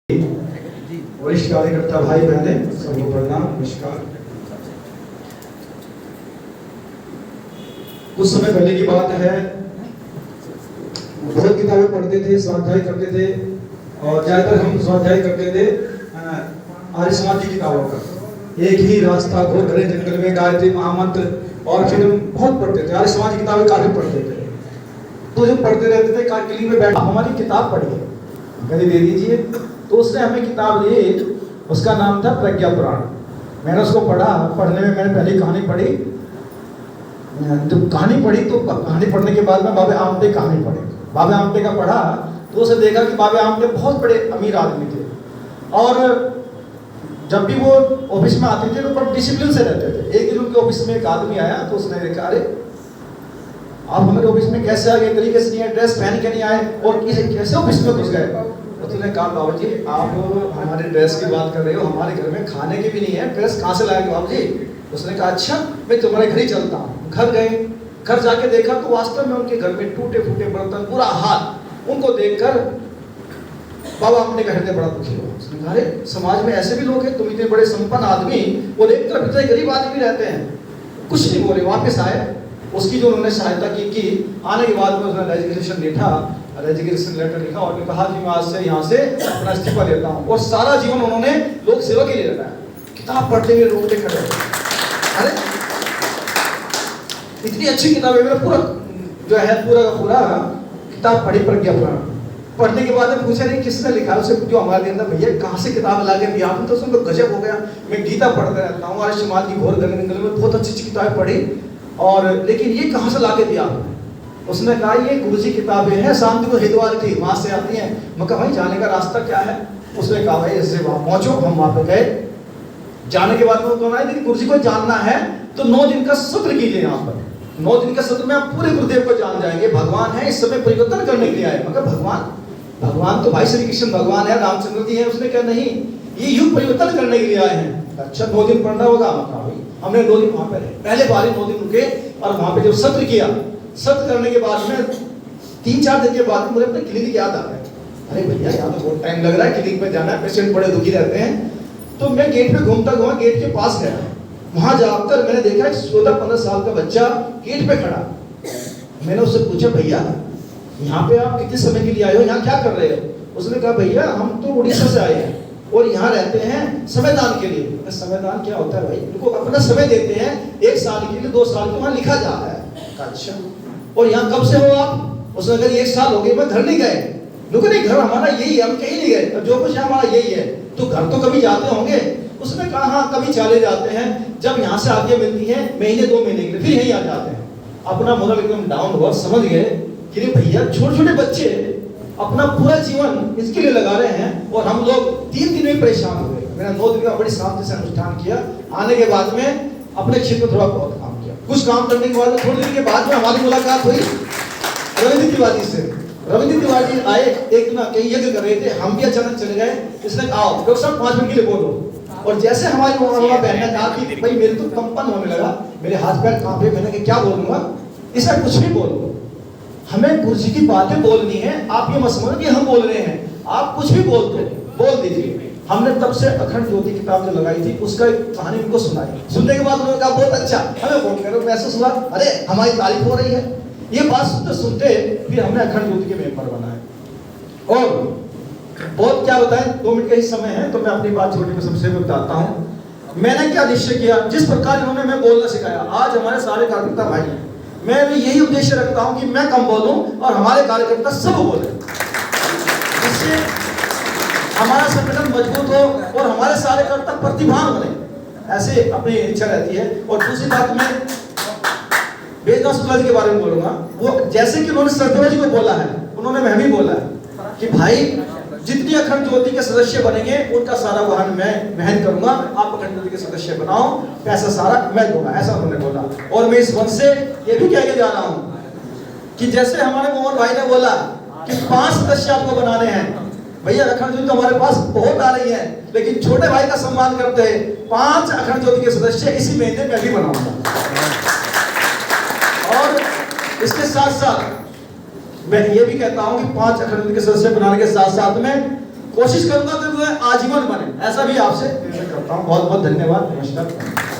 वरिष्ठ कार्यकर्ता भाई बहने सबको प्रणाम नमस्कार। कुछ समय पहले की बात है, बहुत किताबें पढ़ते थे, स्वाध्याय करते थे और ज्यादातर हम स्वाध्याय करते थे आर्य समाज की किताबों का। एक ही रास्ता, घोर घने जंगल में, गायत्री महामंत्र और फिर हम बहुत पढ़ते थे। आर्य समाज की किताबें काफी पढ़ते थे। तो जब पढ़ते रहते थे काकली में बैठ हमारी किताब पढ़िए, कभी दे दीजिए। तो उसने हमें किताब दी, उसका नाम था प्रज्ञा पुराण। मैंने उसको पढ़ा। पढ़ने में मैंने पहली कहानी पढ़ी। जब कहानी पढ़ी तो कहानी पढ़ने के बाद में बाबे आमटे कहानी पढ़ी। बाबे आमटे का पढ़ा तो उसे देखा कि बाबे आमटे बहुत बड़े अमीर आदमी थे और जब भी वो ऑफिस में आते थे तो बड़े डिसिप्लिन से रहते थे। एक दिन उनके ऑफिस में एक आदमी आया तो उसने देखा, अरे आप हमारे ऑफिस में कैसे आ गए, तरीके से नहीं है, ड्रेस पहन के नहीं आए और कैसे ऑफिस में घुस गए। उसने कहा, बाबू जी आप हमारे ड्रेस की बात कर रहे हो, हमारे घर में खाने की भी नहीं है, ड्रेस कहाँ से लाएंगे बाबू जी। उसने कहा, अच्छा मैं तुम्हारे घर ही चलता हूँ। घर गए, घर जाके देखा तो वास्तव में उनके घर में टूटे फूटे बर्तन, बुरा हाल। उनको देखकर बाबा अपने घर में बड़ा दुखी हुआ। उसने कहा, अरे समाज में ऐसे भी लोग हैं, तुम इतने बड़े संपन्न आदमी और एक तरफ इतने गरीब आदमी रहते हैं। कुछ नहीं बोले, वापस आए। उसकी जो उन्होंने सहायता की आने के बाद में उसने रेजिग्नेशन लेटर लिखा और कहा कि मैं आज से यहाँ से अपना इस्तीफा लेता हूँ। और सारा जीवन उन्होंने लोक सेवा के लिए लगाया। किताब पढ़ते हुए रोकते खड़े। अरे इतनी अच्छी किताब है, मेरा पूरा जो है पूरा का पूरा किताब पढ़ी प्रज्ञा पुराण। पढ़ने के बाद में पूछा नहीं किसने लिखा, उसे जो हमारे अंदर भैया कहाँ से किताब ला के दिया आपने, तो उसमें गजब हो गया। मैं गीता पढ़ते रहता हूँ, आर्य समाज की घोर घने जंगल में बहुत अच्छी किताबें पढ़ी और लेकिन ये कहाँ से ला के दिया आपने। उसने कहा, ये गुरुजी किताबें हैं शांतिपुर हरिद्वार की, वहां से आती हैं। मैं कहा, भाई जाने का रास्ता क्या है। उसने कहा, भाई इससे वहां पहुंचो। हम वहां पे गए। जाने के बाद में कहना है कि गुरुजी को जानना है तो 9 दिन का सत्र कीजिए। यहाँ पर 9 दिन का सत्र में आप पूरे गुरुदेव को जान जाएंगे। भगवान है, इस समय परिवर्तन करने के लिए आए। मगर भगवान तो भाई श्री कृष्ण भगवान है, रामचंद्र जी है। उसने कहा, नहीं ये युग परिवर्तन करने के लिए आए हैं। अच्छा 9 दिन पढ़ना होगा। मतलब भाई हमने 9 दिन वहां पे रहे। पहले बारी 9 दिन रुके और वहां पे जब सत्र किया, सत्र करने के बाद में 3-4 दिन के बाद मुझे अपने क्लिनिक याद आ गया। अरे भैया यहाँ तो बहुत टाइम लग रहा है, क्लिनिक में जाना है, पेशेंट बड़े दुखी रहते हैं। तो मैं गेट पे घूमता घूमा गेट के पास गया। वहां जाकर मैंने देखा एक 14-15 साल का बच्चा गेट पे खड़ा। मैंने उससे पूछा, भैया यहाँ पे आप कितने समय के लिए आए हो, यहाँ क्या कर रहे हो। उसने कहा, भैया हम तो उड़ीसा से आए हैं और यहाँ रहते हैं समयदान के लिए। समयदान क्या होता है भाई, उनको अपना समय देते हैं 1 साल के लिए, 2 साल के, वहाँ लिखा जा रहा है। अच्छा और यहाँ कब से हो आप। उसने कहा, 1 साल हो गए, मैं घर नहीं गए। नहीं घर हमारा यही है, हम कहीं नहीं गए, जो कुछ है हमारा यही है। तो घर तो कभी जाते होंगे। उसने कहा, हाँ कभी चले जाते हैं, जब यहाँ से आगे मिलती है महीने 2 महीने के लिए, फिर यहीं आ जाते हैं। अपना मोरल एकदम डाउन हुआ, समझ गए कि भैया छोटे छोटे बच्चे अपना पूरा जीवन इसके लिए लगा रहे हैं और हम लोग 3 दिन में परेशान हो गए। मैंने 9 दिन का बड़ी शांति से अनुष्ठान किया। आने के बाद में अपने क्षेत्र में थोड़ा बहुत काम किया। कुछ काम करने के बाद थोड़ी देर के बाद में हमारी मुलाकात हुई रविंद्र तिवारी से। रविंद्र तिवारी आए, एक दिन कहीं यज्ञ कर रहे थे, हम भी अचानक चले गए। इसने कहा, आओ डॉक्टर साहब 5 मिनट के लिए बोलो। और जैसे हमारी बहन ने कहा कि भाई मेरे तो कंपन होने लगा, मेरे हाथ पैर कांपे। मैंने कहा, क्या बोलूंगा। इसने कुछ भी बोलो, हमें गुरुजी की बातें बोलनी है। आप ये मत समझो कि हम बोल रहे हैं, आप कुछ भी बोल दीजिए। हमने तब से अखंड ज्योति किताब जो लगाई थी उसका एक कहानी उनको सुनाई। सुनने के बाद उन्होंने कहा, बहुत अच्छा, हमें फोन करो। महसूस हुआ, अरे हमारी तारीफ हो रही है। ये बात सुनते सुनते फिर हमने अखंड ज्योति के मेंबर बनाए। और बहुत क्या बताएं, 2 मिनट का ही समय है तो मैं अपनी बात छोटी में सबसे बताता हूँ। मैंने क्या निश्चय किया, जिस प्रकार इन्होंने मैं बोलना सिखाया, आज हमारे सारे कार्यकर्ता भाई हैं। मैं भी यही उद्देश्य रखता हूं कि मैं कम बोलूं और हमारे कार्यकर्ता सब बोलें, जिससे हमारा संगठन मजबूत हो और हमारे सारे कार्यकर्ता प्रतिभावान बने। ऐसे अपनी इच्छा रहती है। और दूसरी बात, मैं वेदव्यास शुक्ला जी के बारे में बोलूंगा। वो जैसे कि उन्होंने सरदेवा जी को बोला है, उन्होंने मैं भी बोला है कि भाई जितनी अखंड ज्योति के सदस्य बनेंगे उनका सारा वाहन मैं वहन करूंगा, आप अखंड ज्योति के सदस्य बनाओ, पैसा सारा मैं दूंगा, ऐसा उन्होंने बोला। और मैं इस वंश से ये भी कह के जा रहा हूं कि जैसे हमारे मोहन भाई ने बोला कि 5 सदस्य आपको बनाने हैं, भैया अखंड ज्योति तो हमारे पास बहुत आ रही है, लेकिन छोटे भाई का सम्मान करते हैं 5 अखंड ज्योति के सदस्य इसी महीने में भी बनाऊंगा। और इसके साथ साथ मैं ये भी कहता हूं कि 5 अखंड ज्योति के सदस्य बनाने के साथ साथ में कोशिश करूंगा तो वो आजीवन बने, ऐसा भी आपसे करता हूँ। बहुत बहुत धन्यवाद, नमस्कार।